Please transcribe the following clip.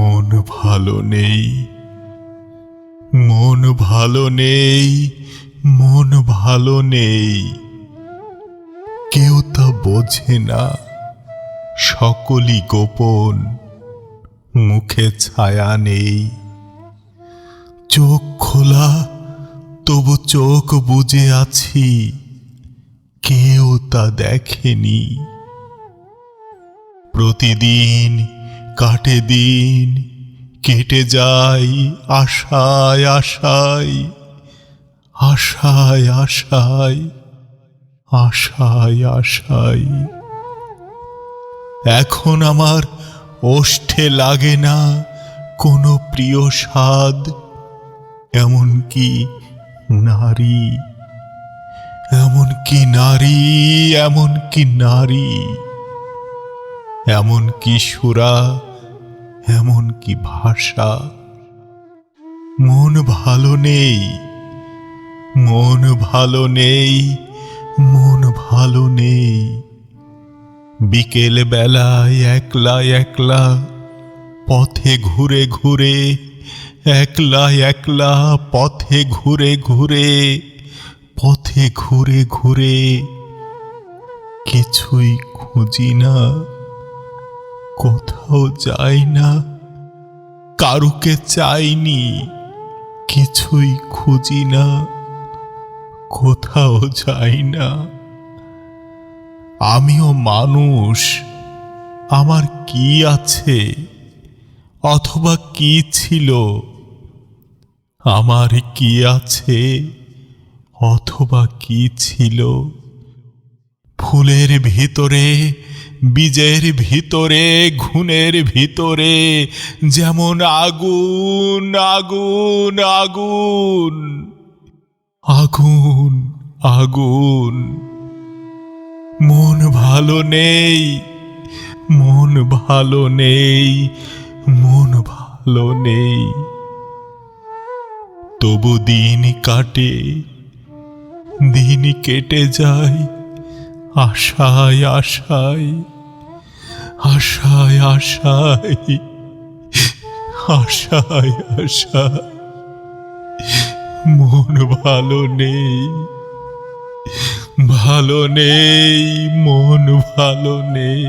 মন ভালো নেই, মন ভালো নেই, মন ভালো নেই। কেউ তা বোঝে না, সকলই গোপন, মুখে ছায়া নেই। চোখ খোলা, তবু চোখ বুজে আছি, কেউ তা দেখেনি। প্রতিদিন কাটে দিন, কেটে যায় আশায় আশায়, আশায় আশায়, আশায় আশায়। এখন আমার ওষ্ঠে লাগে না কোনো প্রিয় স্বাদ, এমনকি নারী, এমনকি নারী, এমনকি নারী, এমনকি সুরা, এমনকি ভাষা। মন ভালো নেই, মন ভালো নেই, মন ভালো নেই। বিকেল বেলায় একলা একলা পথে ঘুরে ঘুরে, একলা একলা পথে ঘুরে ঘুরে, পথে ঘুরে ঘুরে কিছুই খুঁজি না, কোথাও যাই না, কারুকে চাইনি, কিছুই খুঁজি না, কোথাও যাই না। আমিও মানুষ, আমার কি আছে অথবা কি ছিল, আমার কি আছে অথবা কি ছিল। ফুলের ভিতরে, বীজের ভিতরে, ঘুণের ভিতরে যেমন আগুন, আগুন, আগুন, আগুন, আগুন। মন ভালো নেই, মন ভালো নেই, মন ভালো নেই। তবু দিন কাটে, দিন কেটে যায় আশায় আশায়, আশায় আশায়, আশায় আশায়। মন ভালো নেই, ভালো নেই, মন ভালো নেই।